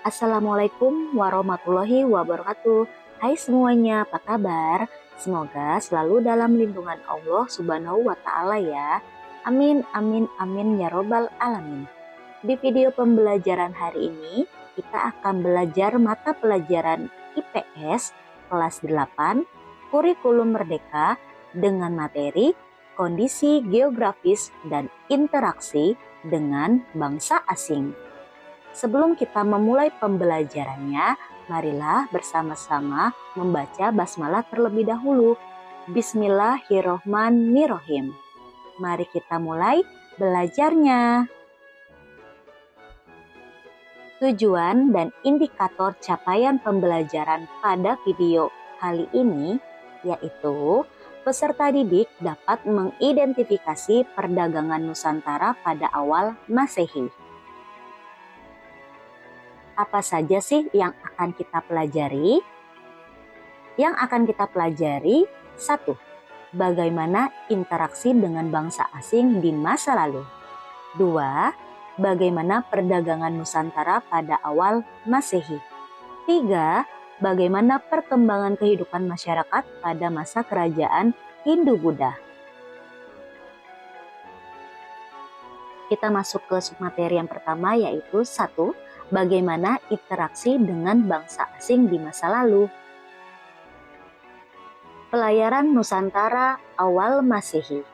Assalamualaikum warahmatullahi wabarakatuh. Hai semuanya, apa kabar? Semoga selalu dalam lindungan Allah Subhanahu wa Ta'ala ya. Amin, amin, amin ya Robbal Alamin. Di video pembelajaran hari ini, kita akan belajar mata pelajaran IPS kelas 8, Kurikulum Merdeka dengan materi kondisi geografis dan interaksi dengan bangsa asing. Sebelum kita memulai pembelajarannya, marilah bersama-sama membaca basmalah terlebih dahulu. Bismillahirrohmanirrohim. Mari kita mulai belajarnya. Tujuan dan indikator capaian pembelajaran pada video kali ini yaitu peserta didik dapat mengidentifikasi perdagangan Nusantara pada awal Masehi. Apa saja sih yang akan kita pelajari? Yang akan kita pelajari, 1. Bagaimana interaksi dengan bangsa asing di masa lalu. 2. Bagaimana perdagangan Nusantara pada awal Masehi. 3. Bagaimana perkembangan kehidupan masyarakat pada masa kerajaan Hindu-Buddha. Kita masuk ke submateri yang pertama yaitu 1. Bagaimana interaksi dengan bangsa asing di masa lalu. Pelayaran Nusantara awal Masehi.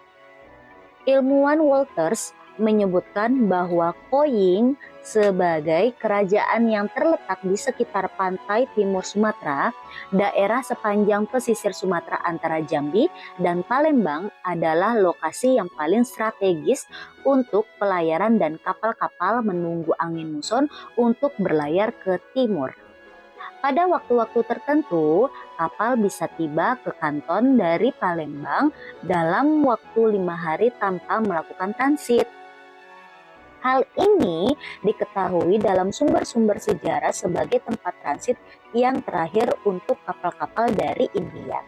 Ilmuwan Walters menyebutkan bahwa Koying sebagai kerajaan yang terletak di sekitar pantai timur Sumatera, daerah sepanjang pesisir Sumatera antara Jambi dan Palembang adalah lokasi yang paling strategis untuk pelayaran dan kapal-kapal menunggu angin muson untuk berlayar ke timur. Pada waktu-waktu tertentu, kapal bisa tiba ke Kanton dari Palembang dalam waktu 5 hari tanpa melakukan transit. Hal ini diketahui dalam sumber-sumber sejarah sebagai tempat transit yang terakhir untuk kapal-kapal dari India,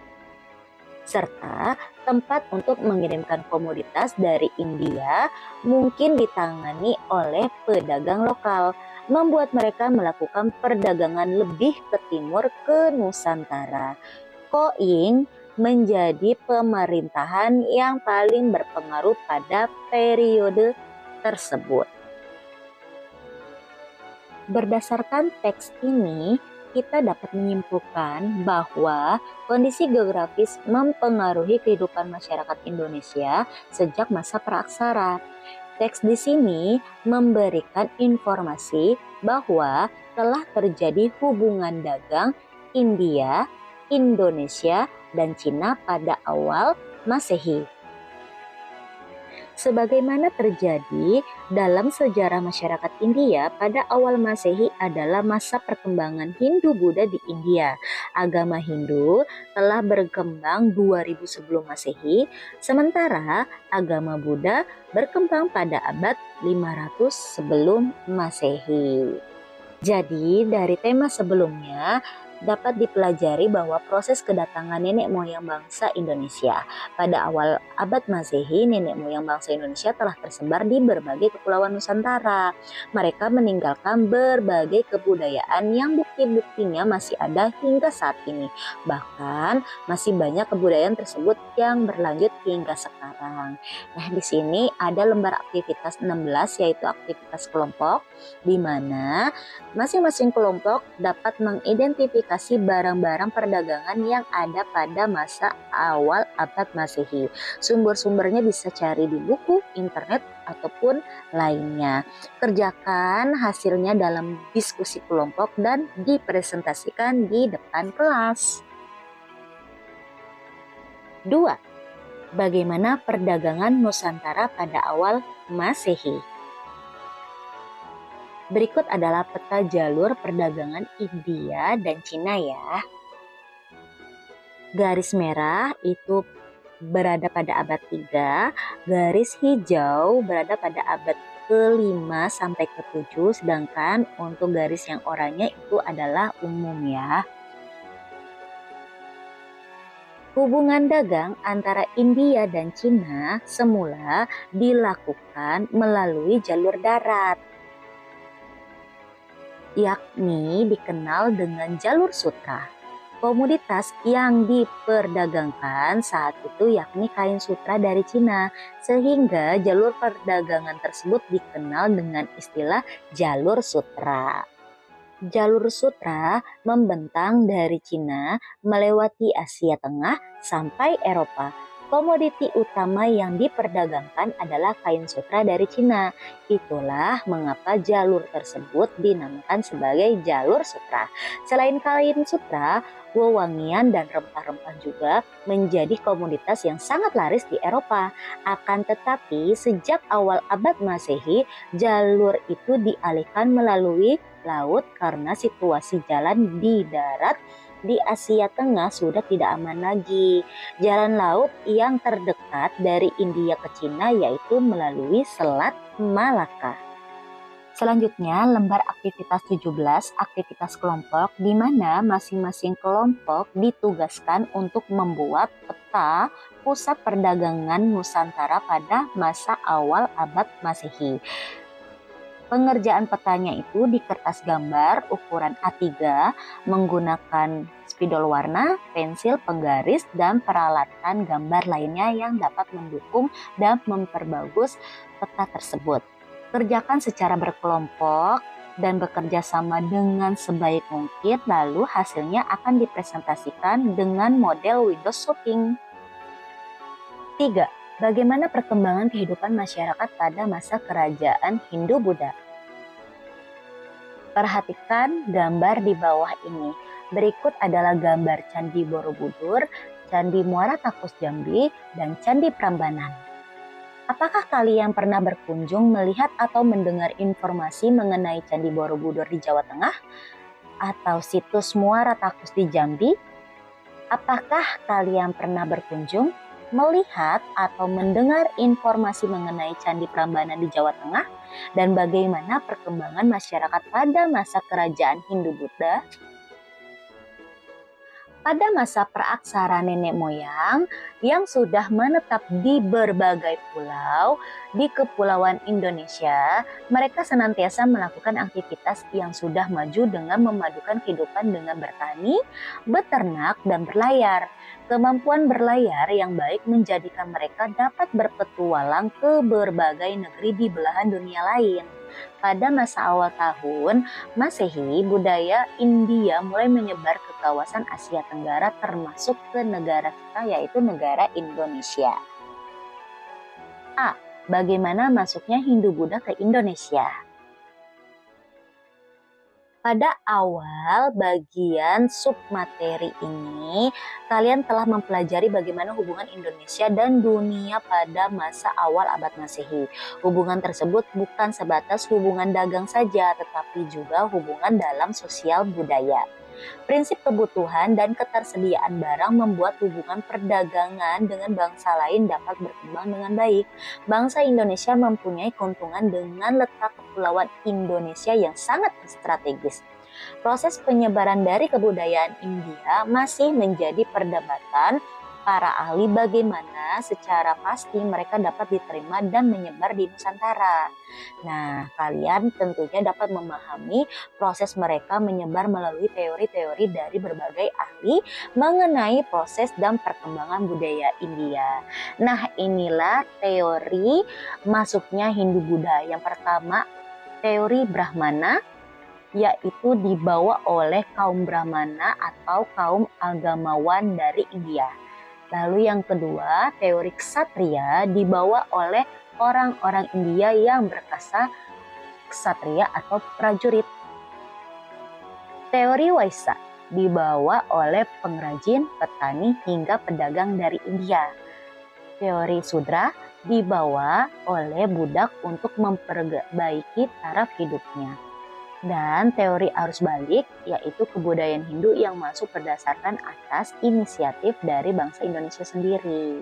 serta tempat untuk mengirimkan komoditas dari India mungkin ditangani oleh pedagang lokal, membuat mereka melakukan perdagangan lebih ke timur ke Nusantara. Koying menjadi pemerintahan yang paling berpengaruh pada periode tersebut. Berdasarkan teks ini, kita dapat menyimpulkan bahwa kondisi geografis mempengaruhi kehidupan masyarakat Indonesia sejak masa praaksara. Teks di sini memberikan informasi bahwa telah terjadi hubungan dagang India, Indonesia, dan Cina pada awal Masehi. Sebagaimana terjadi dalam sejarah masyarakat India, pada awal Masehi adalah masa perkembangan Hindu-Buddha di India. Agama Hindu telah berkembang 2000 sebelum Masehi, sementara agama Buddha berkembang pada abad 500 sebelum Masehi. Jadi, dari tema sebelumnya dapat dipelajari bahwa proses kedatangan nenek moyang bangsa Indonesia. Pada awal abad Masehi, nenek moyang bangsa Indonesia telah tersebar di berbagai kepulauan Nusantara. Mereka meninggalkan berbagai kebudayaan yang bukti-buktinya masih ada hingga saat ini. Bahkan masih banyak kebudayaan tersebut yang berlanjut hingga sekarang. Nah, di sini ada lembar aktivitas 16 yaitu aktivitas kelompok, di mana masing-masing kelompok dapat mengidentifikasi barang-barang perdagangan yang ada pada masa awal abad Masehi. Sumber-sumbernya bisa cari di buku, internet, ataupun lainnya. Kerjakan hasilnya dalam diskusi kelompok dan dipresentasikan di depan kelas. 2. Bagaimana perdagangan Nusantara pada awal Masehi? Berikut adalah peta jalur perdagangan India dan Cina ya. Garis merah itu berada pada abad 3, garis hijau berada pada abad ke-5 sampai ke-7, sedangkan untuk garis yang oranye itu adalah umum ya. Hubungan dagang antara India dan Cina semula dilakukan melalui jalur darat, yakni dikenal dengan jalur sutra. Komoditas yang diperdagangkan saat itu yakni kain sutra dari Cina, sehingga jalur perdagangan tersebut dikenal dengan istilah jalur sutra. Jalur sutra membentang dari Cina melewati Asia Tengah sampai Eropa. Komoditi utama yang diperdagangkan adalah kain sutra dari Cina. Itulah mengapa jalur tersebut dinamakan sebagai jalur sutra. Selain kain sutra, wewangian dan rempah-rempah juga menjadi komoditas yang sangat laris di Eropa. Akan tetapi, sejak awal abad Masehi, jalur itu dialihkan melalui laut karena situasi jalan di darat di Asia Tengah sudah tidak aman lagi. Jalan laut yang terdekat dari India ke Cina yaitu melalui Selat Malaka. Selanjutnya, lembar aktivitas 17, aktivitas kelompok, di mana masing-masing kelompok ditugaskan untuk membuat peta pusat perdagangan Nusantara pada masa awal abad Masehi. Pengerjaan petanya itu di kertas gambar ukuran A3 menggunakan spidol warna, pensil penggaris, dan peralatan gambar lainnya yang dapat mendukung dan memperbagus peta tersebut. Kerjakan secara berkelompok dan bekerja sama dengan sebaik mungkin, lalu hasilnya akan dipresentasikan dengan model window shopping. 3. Bagaimana perkembangan kehidupan masyarakat pada masa kerajaan Hindu-Buddha? Perhatikan gambar di bawah ini. Berikut adalah gambar Candi Borobudur, Candi Muara Takus Jambi, dan Candi Prambanan. Apakah kalian pernah berkunjung, melihat, atau mendengar informasi mengenai Candi Borobudur di Jawa Tengah? Atau situs Muara Takus di Jambi? Apakah kalian pernah berkunjung, melihat, atau mendengar informasi mengenai Candi Prambanan di Jawa Tengah? Dan bagaimana perkembangan masyarakat pada masa kerajaan Hindu-Buddha? Pada masa praaksara nenek moyang yang sudah menetap di berbagai pulau di Kepulauan Indonesia, mereka senantiasa melakukan aktivitas yang sudah maju dengan memadukan kehidupan dengan bertani, beternak, dan berlayar. Kemampuan berlayar yang baik menjadikan mereka dapat berpetualang ke berbagai negeri di belahan dunia lain. Pada masa awal tahun Masehi, budaya India mulai menyebar ke kawasan Asia Tenggara termasuk ke negara kita yaitu negara Indonesia. A. Bagaimana masuknya Hindu-Buddha ke Indonesia? Pada awal bagian submateri ini, kalian telah mempelajari bagaimana hubungan Indonesia dan dunia pada masa awal abad Masehi. Hubungan tersebut bukan sebatas hubungan dagang saja, tetapi juga hubungan dalam sosial budaya. Prinsip kebutuhan dan ketersediaan barang membuat hubungan perdagangan dengan bangsa lain dapat berkembang dengan baik. Bangsa Indonesia mempunyai keuntungan dengan letak kepulauan Indonesia yang sangat strategis. Proses penyebaran dari kebudayaan India masih menjadi perdebatan para ahli bagaimana secara pasti mereka dapat diterima dan menyebar di Nusantara. Nah, kalian tentunya dapat memahami proses mereka menyebar melalui teori-teori dari berbagai ahli mengenai proses dan perkembangan budaya India. Nah, inilah teori masuknya Hindu-Buddha. Yang pertama, teori Brahmana, yaitu dibawa oleh kaum Brahmana atau kaum agamawan dari India. Lalu yang kedua, teori ksatria dibawa oleh orang-orang India yang berkasta ksatria atau prajurit. Teori Waisa dibawa oleh pengrajin, petani, hingga pedagang dari India. Teori Sudra dibawa oleh budak untuk memperbaiki taraf hidupnya. Dan teori arus balik, yaitu kebudayaan Hindu yang masuk berdasarkan atas inisiatif dari bangsa Indonesia sendiri.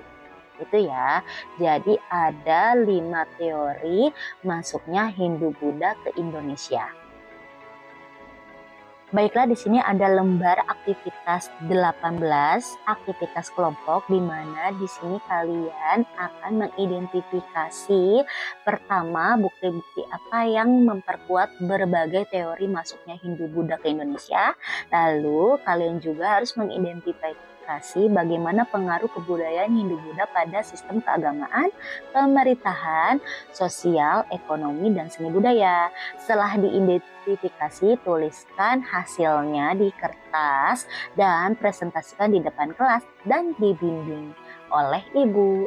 Itu ya, jadi ada 5 teori masuknya Hindu-Buddha ke Indonesia. Baiklah, di sini ada lembar aktivitas 18, aktivitas kelompok, di mana di sini kalian akan mengidentifikasi pertama bukti-bukti apa yang memperkuat berbagai teori masuknya Hindu-Buddha ke Indonesia. Lalu kalian juga harus mengidentifikasi bagaimana pengaruh kebudayaan Hindu-Buddha pada sistem keagamaan, pemerintahan, sosial, ekonomi, dan seni budaya. Setelah diidentifikasi, tuliskan hasilnya di kertas dan presentasikan di depan kelas dan dibimbing oleh ibu.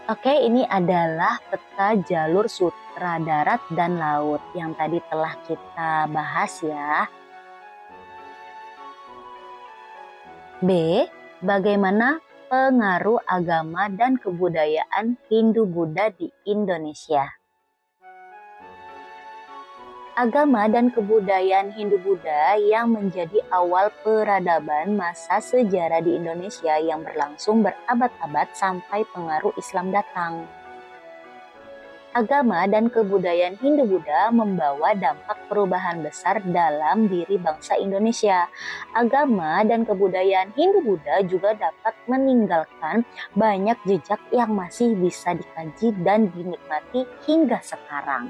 Oke, ini adalah peta jalur sutra darat dan laut yang tadi telah kita bahas ya. B. Bagaimana pengaruh agama dan kebudayaan Hindu-Buddha di Indonesia? Agama dan kebudayaan Hindu-Buddha yang menjadi awal peradaban masa sejarah di Indonesia yang berlangsung berabad-abad sampai pengaruh Islam datang. Agama dan kebudayaan Hindu-Buddha membawa dampak perubahan besar dalam diri bangsa Indonesia. Agama dan kebudayaan Hindu-Buddha juga dapat meninggalkan banyak jejak yang masih bisa dikaji dan dinikmati hingga sekarang.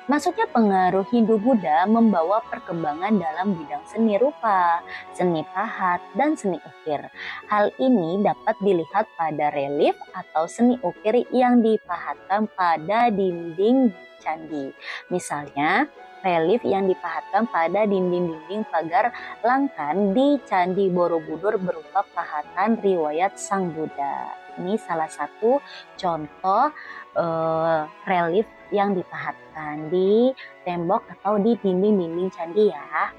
Maksudnya pengaruh Hindu-Buddha membawa perkembangan dalam bidang seni rupa, seni pahat, dan seni ukir. Hal ini dapat dilihat pada relief atau seni ukir yang dipahatkan pada dinding candi. Misalnya, relief yang dipahatkan pada dinding-dinding pagar Langkan di Candi Borobudur berupa pahatan riwayat Sang Buddha. Ini salah satu contoh relief yang dipahatkan di tembok atau di dinding-dinding candi ya.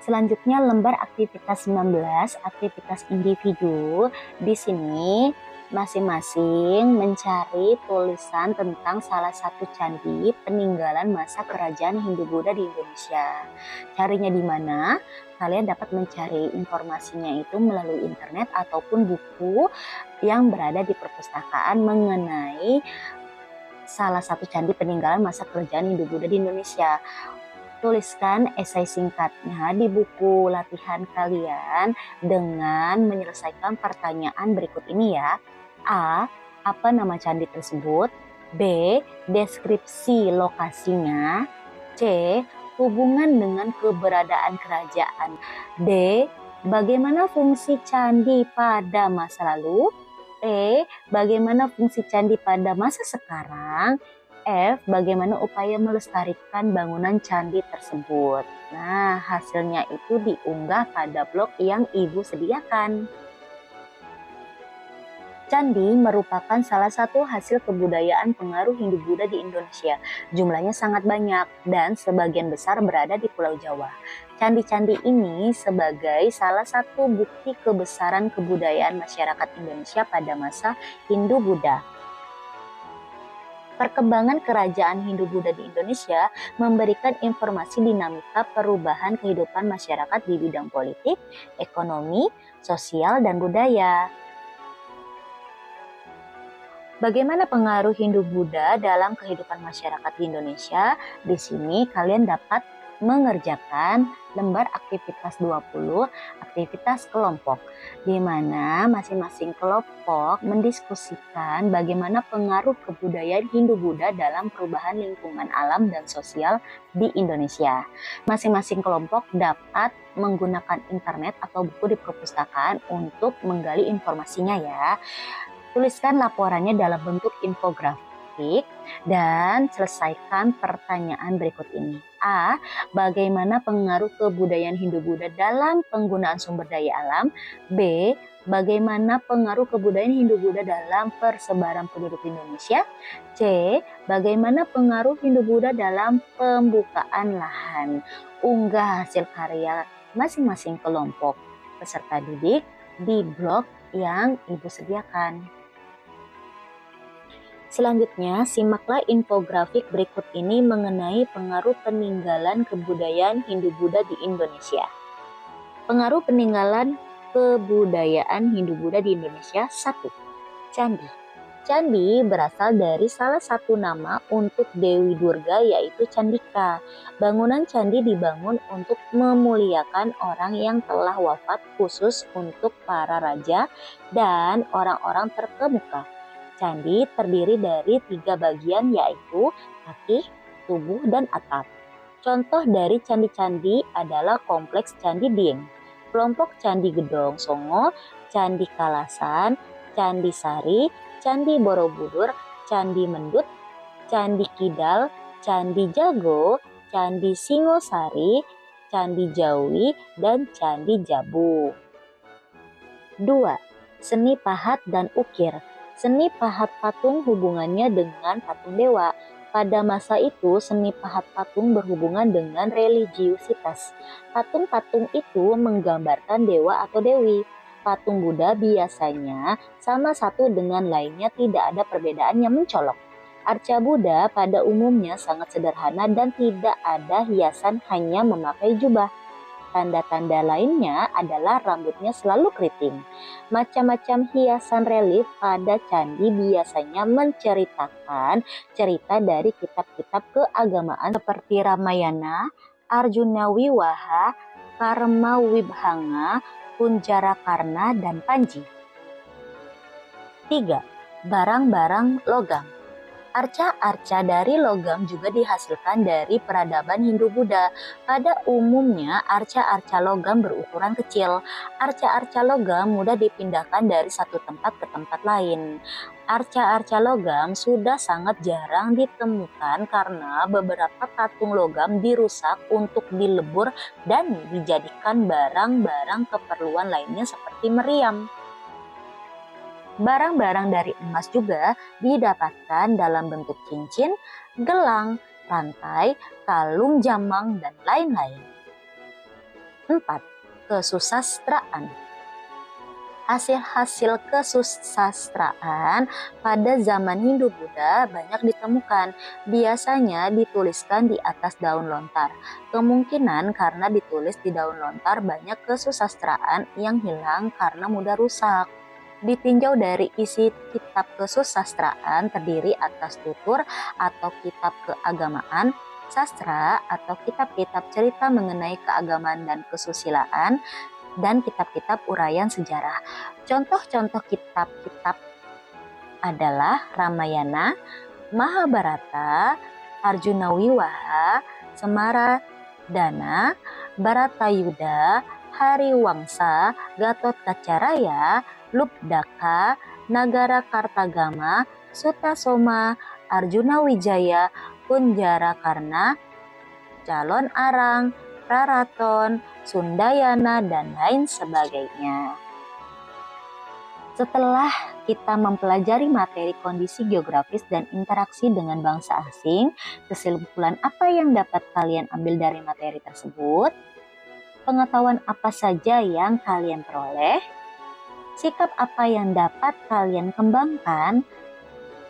Selanjutnya lembar aktivitas 19, aktivitas individu. Di sini masing-masing mencari tulisan tentang salah satu candi peninggalan masa kerajaan Hindu-Buddha di Indonesia. Carinya di mana? Kalian dapat mencari informasinya itu melalui internet ataupun buku yang berada di perpustakaan mengenai salah satu candi peninggalan masa kerajaan Hindu-Buddha di Indonesia. Tuliskan esai singkatnya di buku latihan kalian dengan menyelesaikan pertanyaan berikut ini ya. A. Apa nama candi tersebut? B. Deskripsi lokasinya. C. Hubungan dengan keberadaan kerajaan. D. Bagaimana fungsi candi pada masa lalu? E. Bagaimana fungsi candi pada masa sekarang? F. Bagaimana upaya melestarikan bangunan candi tersebut? Nah, hasilnya itu diunggah pada blog yang Ibu sediakan. Candi merupakan salah satu hasil kebudayaan pengaruh Hindu-Buddha di Indonesia. Jumlahnya sangat banyak dan sebagian besar berada di Pulau Jawa. Candi-candi ini sebagai salah satu bukti kebesaran kebudayaan masyarakat Indonesia pada masa Hindu-Buddha. Perkembangan kerajaan Hindu-Buddha di Indonesia memberikan informasi dinamika perubahan kehidupan masyarakat di bidang politik, ekonomi, sosial, dan budaya. Bagaimana pengaruh Hindu-Buddha dalam kehidupan masyarakat di Indonesia? Di sini kalian dapat mengerjakan lembar aktivitas 20, aktivitas kelompok, di mana masing-masing kelompok mendiskusikan bagaimana pengaruh kebudayaan Hindu-Buddha dalam perubahan lingkungan alam dan sosial di Indonesia. Masing-masing kelompok dapat menggunakan internet atau buku di perpustakaan untuk menggali informasinya ya. Tuliskan laporannya dalam bentuk infografik dan selesaikan pertanyaan berikut ini. A. Bagaimana pengaruh kebudayaan Hindu-Buddha dalam penggunaan sumber daya alam? B. Bagaimana pengaruh kebudayaan Hindu-Buddha dalam persebaran penduduk Indonesia? C. Bagaimana pengaruh Hindu-Buddha dalam pembukaan lahan? Unggah hasil karya masing-masing kelompok peserta didik di blog yang Ibu sediakan. Selanjutnya, simaklah infografik berikut ini mengenai pengaruh peninggalan kebudayaan Hindu-Buddha di Indonesia. Pengaruh peninggalan kebudayaan Hindu-Buddha di Indonesia. 1. Candi. Candi berasal dari salah satu nama untuk Dewi Durga yaitu Candika. Bangunan candi dibangun untuk memuliakan orang yang telah wafat khusus untuk para raja dan orang-orang terkemuka. Candi terdiri dari 3 bagian yaitu kaki, tubuh, dan atap. Contoh dari candi-candi adalah Kompleks Candi Dieng, kelompok Candi Gedong Songo, Candi Kalasan, Candi Sari, Candi Borobudur, Candi Mendut, Candi Kidal, Candi Jago, Candi Singosari, Candi Jawi, dan Candi Jabu. 2. Seni pahat dan ukir. Seni pahat patung hubungannya dengan patung dewa. Pada masa itu, seni pahat patung berhubungan dengan religiusitas. Patung-patung itu menggambarkan dewa atau dewi. Patung Buddha biasanya sama satu dengan lainnya, tidak ada perbedaan yang mencolok. Arca Buddha pada umumnya sangat sederhana dan tidak ada hiasan, hanya memakai jubah. Tanda-tanda lainnya adalah rambutnya selalu keriting. Macam-macam hiasan relief pada candi biasanya menceritakan cerita dari kitab-kitab keagamaan seperti Ramayana, Arjuna Wiwaha, Karma Wibhanga, Kunjara Karna, dan Panji. 3. Barang-barang logam. Arca-arca dari logam juga dihasilkan dari peradaban Hindu-Buddha. Pada umumnya, arca-arca logam berukuran kecil. Arca-arca logam mudah dipindahkan dari satu tempat ke tempat lain. Arca-arca logam sudah sangat jarang ditemukan karena beberapa patung logam dirusak untuk dilebur dan dijadikan barang-barang keperluan lainnya seperti meriam. Barang-barang dari emas juga didapatkan dalam bentuk cincin, gelang, rantai, kalung jamang, dan lain-lain. 4. Kesusastraan. Hasil-hasil kesusastraan pada zaman Hindu-Buddha banyak ditemukan. Biasanya dituliskan di atas daun lontar. Kemungkinan karena ditulis di daun lontar, banyak kesusastraan yang hilang karena mudah rusak. Ditinjau dari isi kitab kesusastraan terdiri atas tutur atau kitab keagamaan, sastra atau kitab-kitab cerita mengenai keagamaan dan kesusilaan, dan kitab-kitab uraian sejarah. Contoh-contoh kitab-kitab adalah Ramayana, Mahabharata, Arjuna Wiwaha, Semara Dana, Baratayuda, Hariwangsa, Gatotkacaraya, Lubdaka, Nagara Kartagama, Sutasoma, Arjuna Wijaya, Kunjara Karna, Calon Arang, Raraton, Sundayana, dan lain sebagainya. Setelah kita mempelajari materi kondisi geografis dan interaksi dengan bangsa asing, kesimpulan apa yang dapat kalian ambil dari materi tersebut? Pengetahuan apa saja yang kalian peroleh? Sikap apa yang dapat kalian kembangkan?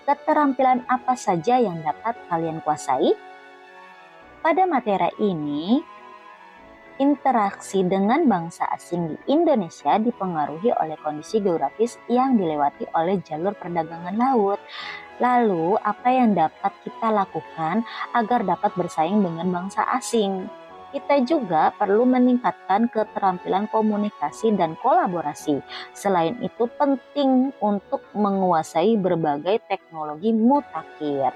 Keterampilan apa saja yang dapat kalian kuasai? Pada materi ini, interaksi dengan bangsa asing di Indonesia dipengaruhi oleh kondisi geografis yang dilewati oleh jalur perdagangan laut. Lalu, apa yang dapat kita lakukan agar dapat bersaing dengan bangsa asing? Kita juga perlu meningkatkan keterampilan komunikasi dan kolaborasi. Selain itu, penting untuk menguasai berbagai teknologi mutakhir.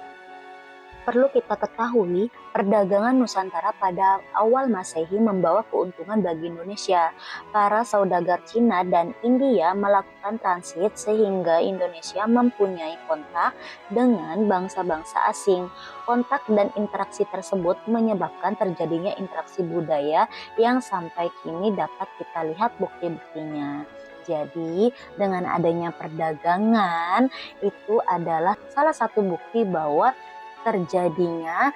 Perlu kita ketahui, perdagangan Nusantara pada awal Masehi membawa keuntungan bagi Indonesia. Para saudagar Cina dan India melakukan transit sehingga Indonesia mempunyai kontak dengan bangsa-bangsa asing. Kontak dan interaksi tersebut menyebabkan terjadinya interaksi budaya yang sampai kini dapat kita lihat bukti-buktinya. Jadi, dengan adanya perdagangan itu adalah salah satu bukti bahwa terjadinya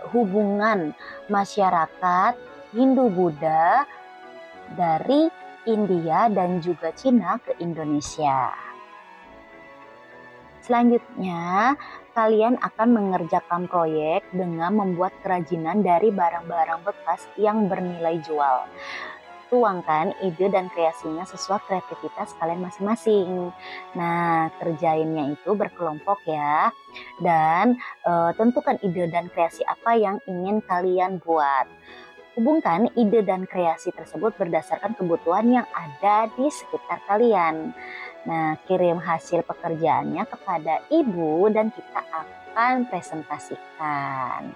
hubungan masyarakat Hindu-Buddha dari India dan juga Cina ke Indonesia. Selanjutnya, kalian akan mengerjakan proyek dengan membuat kerajinan dari barang-barang bekas yang bernilai jual. Tuangkan ide dan kreasinya sesuai kreativitas kalian masing-masing. Nah, kerjainnya itu berkelompok ya. Dan tentukan ide dan kreasi apa yang ingin kalian buat. Hubungkan ide dan kreasi tersebut berdasarkan kebutuhan yang ada di sekitar kalian. Nah, kirim hasil pekerjaannya kepada ibu dan kita akan presentasikan.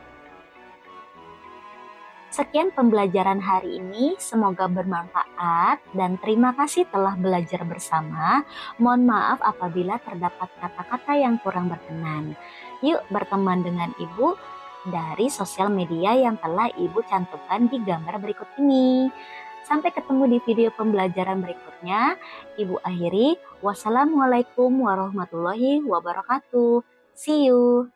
Sekian pembelajaran hari ini, semoga bermanfaat dan terima kasih telah belajar bersama. Mohon maaf apabila terdapat kata-kata yang kurang berkenan. Yuk berteman dengan ibu dari sosial media yang telah ibu cantumkan di gambar berikut ini. Sampai ketemu di video pembelajaran berikutnya. Ibu akhiri, wassalamualaikum warahmatullahi wabarakatuh. See you.